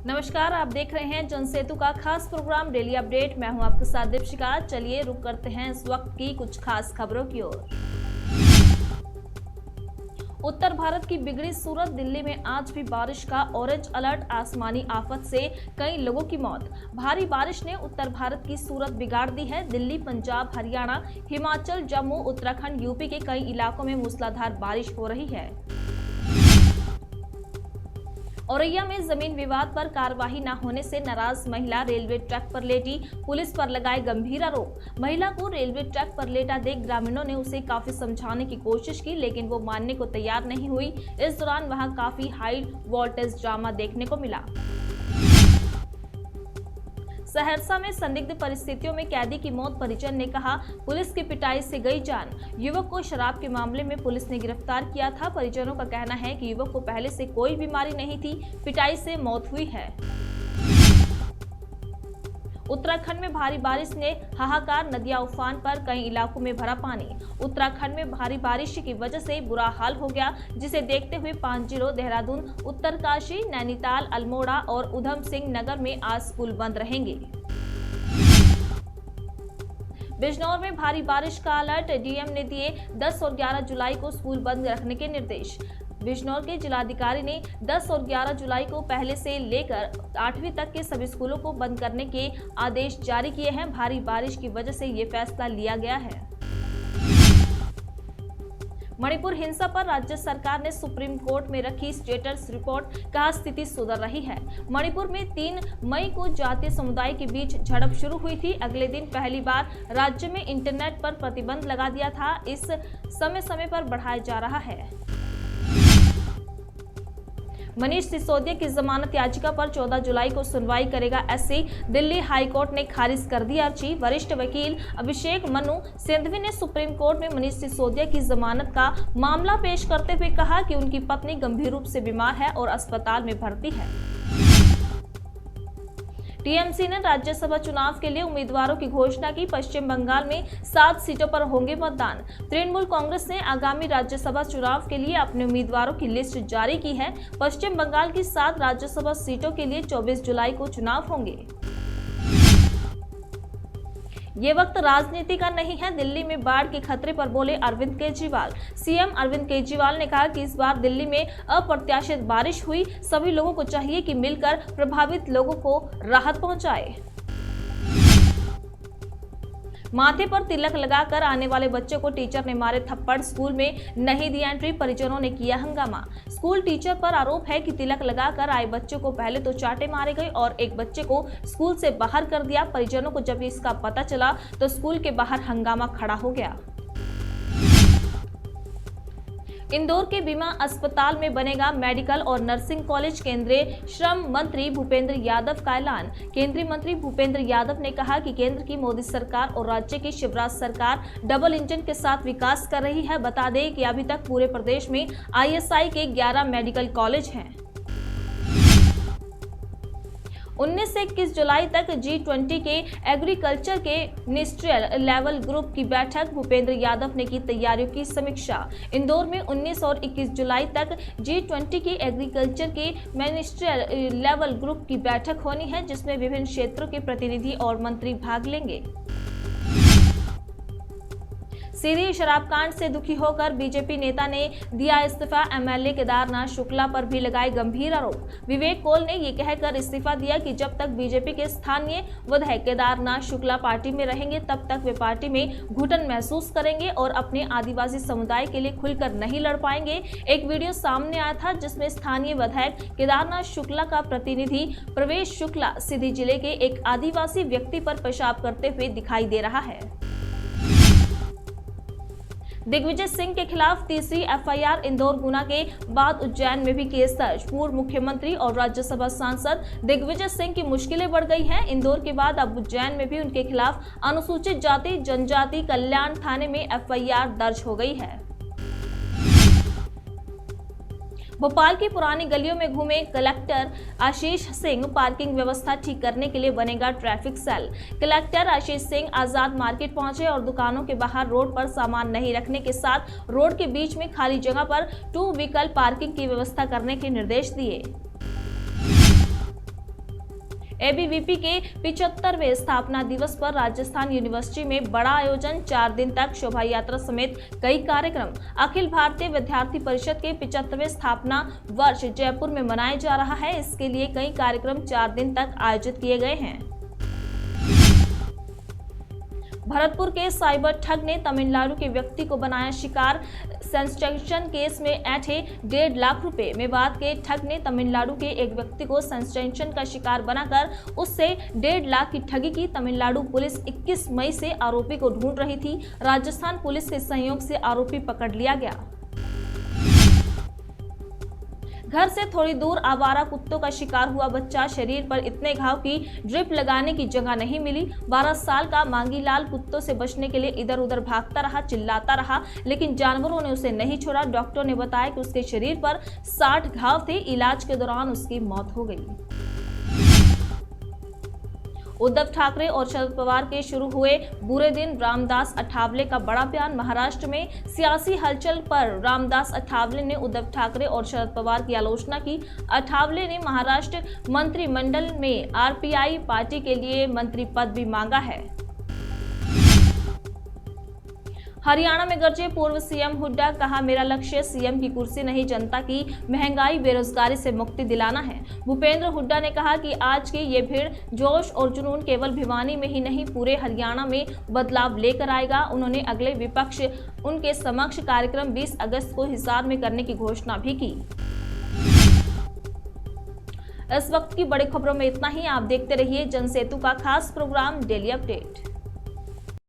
नमस्कार, आप देख रहे हैं जनसेतु का खास प्रोग्राम डेली अपडेट। मैं हूं आपके साथ दीपशिका। चलिए रुक करते हैं इस वक्त की कुछ खास खबरों की ओर। उत्तर भारत की बिगड़ी सूरत, दिल्ली में आज भी बारिश का ऑरेंज अलर्ट, आसमानी आफत से कई लोगों की मौत। भारी बारिश ने उत्तर भारत की सूरत बिगाड़ दी है। दिल्ली, पंजाब, हरियाणा, हिमाचल, जम्मू, उत्तराखंड, यूपी के कई इलाकों में मूसलाधार बारिश हो रही है। औरैया में जमीन विवाद पर कार्रवाई न होने से नाराज महिला रेलवे ट्रैक पर लेटी, पुलिस पर लगाए गंभीर आरोप। महिला को रेलवे ट्रैक पर लेटा देख ग्रामीणों ने उसे काफी समझाने की कोशिश की, लेकिन वो मानने को तैयार नहीं हुई। इस दौरान वहां काफी हाई वोल्टेज ड्रामा देखने को मिला। सहरसा में संदिग्ध परिस्थितियों में कैदी की मौत, परिजन ने कहा पुलिस की पिटाई से गई जान। युवक को शराब के मामले में पुलिस ने गिरफ्तार किया था। परिजनों का कहना है कि युवक को पहले से कोई बीमारी नहीं थी, पिटाई से मौत हुई है। उत्तराखंड में भारी बारिश ने हाहाकार, नदियां उफान पर, कई इलाकों में भरा पानी। उत्तराखंड में भारी बारिश की वजह से बुरा हाल हो गया, जिसे देखते हुए 5 जिलों देहरादून, उत्तरकाशी, नैनीताल, अल्मोड़ा और उधम सिंह नगर में आज स्कूल बंद रहेंगे। बिजनौर में भारी बारिश का अलर्ट, डीएम ने दिए 10 और 11 जुलाई को स्कूल बंद रखने के निर्देश। बिजनौर के जिलाधिकारी ने 10 और 11 जुलाई को पहले से लेकर 8वीं तक के सभी स्कूलों को बंद करने के आदेश जारी किए हैं। भारी बारिश की वजह से ये फैसला लिया गया है। मणिपुर हिंसा पर राज्य सरकार ने सुप्रीम कोर्ट में रखी स्टेटस रिपोर्ट, कहा स्थिति सुधर रही है। मणिपुर में 3 मई को जातीय समुदाय के बीच झड़प शुरू हुई थी। अगले दिन पहली बार राज्य में इंटरनेट पर प्रतिबंध लगा दिया था। इस समय समय पर बढ़ाया जा रहा है। मनीष सिसोदिया की जमानत याचिका पर 14 जुलाई को सुनवाई करेगा एससी। दिल्ली हाई कोर्ट ने खारिज कर दी अर्जी। वरिष्ठ वकील अभिषेक मनु सिंघवी ने सुप्रीम कोर्ट में मनीष सिसोदिया की जमानत का मामला पेश करते हुए कहा कि उनकी पत्नी गंभीर रूप से बीमार है और अस्पताल में भर्ती है। टीएमसी ने राज्यसभा चुनाव के लिए उम्मीदवारों की घोषणा की। पश्चिम बंगाल में 7 सीटों पर होंगे मतदान। तृणमूल कांग्रेस ने आगामी राज्यसभा चुनाव के लिए अपने उम्मीदवारों की लिस्ट जारी की है। पश्चिम बंगाल की 7 राज्यसभा सीटों के लिए 24 जुलाई को चुनाव होंगे। ये वक्त राजनीति का नहीं है, दिल्ली में बाढ़ के खतरे पर बोले अरविंद केजरीवाल। सीएम अरविंद केजरीवाल ने कहा कि इस बार दिल्ली में अप्रत्याशित बारिश हुई। सभी लोगों को चाहिए कि मिलकर प्रभावित लोगों को राहत पहुंचाए। माथे पर तिलक लगाकर आने वाले बच्चे को टीचर ने मारे थप्पड़, स्कूल में नहीं दी एंट्री, परिजनों ने किया हंगामा। स्कूल टीचर पर आरोप है कि तिलक लगाकर आए बच्चे को पहले तो चांटे मारे गए और एक बच्चे को स्कूल से बाहर कर दिया। परिजनों को जब इसका पता चला तो स्कूल के बाहर हंगामा खड़ा हो गया। इंदौर के बीमा अस्पताल में बनेगा मेडिकल और नर्सिंग कॉलेज, केंद्रीय श्रम मंत्री भूपेंद्र यादव का ऐलान। केंद्रीय मंत्री भूपेंद्र यादव ने कहा कि केंद्र की मोदी सरकार और राज्य की शिवराज सरकार डबल इंजन के साथ विकास कर रही है। बता दें कि अभी तक पूरे प्रदेश में आईएसआई के 11 मेडिकल कॉलेज हैं। 19 से 21 जुलाई तक G20 के एग्रीकल्चर के मिनिस्ट्रियल लेवल ग्रुप की बैठक, भूपेंद्र यादव ने की तैयारियों की समीक्षा। इंदौर में 19 और 21 जुलाई तक G20 की एग्रीकल्चर के मिनिस्ट्रियल लेवल ग्रुप की बैठक होनी है, जिसमें विभिन्न क्षेत्रों के प्रतिनिधि और मंत्री भाग लेंगे। सीधी शराब कांड से दुखी होकर बीजेपी नेता ने दिया इस्तीफा, एमएलए केदारनाथ शुक्ला पर भी लगाए गंभीर आरोप। विवेक कोल ने ये कहकर इस्तीफा दिया कि जब तक बीजेपी के स्थानीय विधायक केदारनाथ शुक्ला पार्टी में रहेंगे तब तक वे पार्टी में घुटन महसूस करेंगे और अपने आदिवासी समुदाय के लिए खुलकर नहीं लड़ पाएंगे। एक वीडियो सामने आया था जिसमें स्थानीय विधायक केदारनाथ शुक्ला का प्रतिनिधि प्रवेश शुक्ला सीधी जिले के एक आदिवासी व्यक्ति पर पेशाब करते हुए दिखाई दे रहा है। दिग्विजय सिंह के खिलाफ तीसरी एफआईआर, इंदौर गुना के बाद उज्जैन में भी केस दर्ज। पूर्व मुख्यमंत्री और राज्यसभा सांसद दिग्विजय सिंह की मुश्किलें बढ़ गई हैं। इंदौर के बाद अब उज्जैन में भी उनके खिलाफ अनुसूचित जाति जनजाति कल्याण थाने में एफआईआर दर्ज हो गई है। भोपाल की पुरानी गलियों में घूमे कलेक्टर आशीष सिंह, पार्किंग व्यवस्था ठीक करने के लिए बनेगा traffic cell. Collector Ashish Singh आजाद मार्केट पहुंचे और दुकानों के बाहर रोड पर सामान नहीं रखने के साथ रोड के बीच में खाली जगह पर 2 व्हीकल पार्किंग की व्यवस्था करने के निर्देश दिए। एबीवीपी के 75वें स्थापना दिवस पर राजस्थान यूनिवर्सिटी में बड़ा आयोजन, 4 दिन तक शोभा यात्रा समेत कई कार्यक्रम। अखिल भारतीय विद्यार्थी परिषद के 75वें स्थापना वर्ष जयपुर में मनाया जा रहा है। इसके लिए कई कार्यक्रम 4 दिन तक आयोजित किए गए हैं। भरतपुर के साइबर ठग ने तमिलनाडु के व्यक्ति को बनाया शिकार। सस्टेंशन केस में ऐंठे 1.5 लाख रुपए। मेवात के ठग ने तमिलनाडु के एक व्यक्ति को सस्टेंशन का शिकार बनाकर उससे 1.5 लाख की ठगी की। तमिलनाडु पुलिस 21 मई से आरोपी को ढूंढ रही थी। राजस्थान पुलिस के सहयोग से आरोपी पकड़ लिया गया। घर से थोड़ी दूर आवारा कुत्तों का शिकार हुआ बच्चा, शरीर पर इतने घाव की ड्रिप लगाने की जगह नहीं मिली। 12 साल का मांगीलाल कुत्तों से बचने के लिए इधर उधर भागता रहा, चिल्लाता रहा, लेकिन जानवरों ने उसे नहीं छोड़ा। डॉक्टर ने बताया कि उसके शरीर पर 60 घाव थे। इलाज के दौरान उसकी मौत हो गई। उद्धव ठाकरे और शरद पवार के शुरू हुए बुरे दिन, रामदास अठावले का बड़ा बयान। महाराष्ट्र में सियासी हलचल पर रामदास अठावले ने उद्धव ठाकरे और शरद पवार की आलोचना की। अठावले ने महाराष्ट्र मंत्रिमंडल में आरपीआई पार्टी के लिए मंत्री पद भी मांगा है। हरियाणा में गरजे पूर्व सीएम हुड्डा, कहा मेरा लक्ष्य सीएम की कुर्सी नहीं, जनता की महंगाई बेरोजगारी से मुक्ति दिलाना है। भूपेंद्र हुड्डा ने कहा कि आज की ये भीड़, जोश और जुनून केवल भिवानी में ही नहीं पूरे हरियाणा में बदलाव लेकर आएगा। उन्होंने अगले विपक्ष उनके समक्ष कार्यक्रम 20 अगस्त को हिसार में करने की घोषणा भी की। इस वक्त की बड़ी खबरों में इतना ही। आप देखते रहिए जनसेतु का खास प्रोग्राम डेली अपडेट।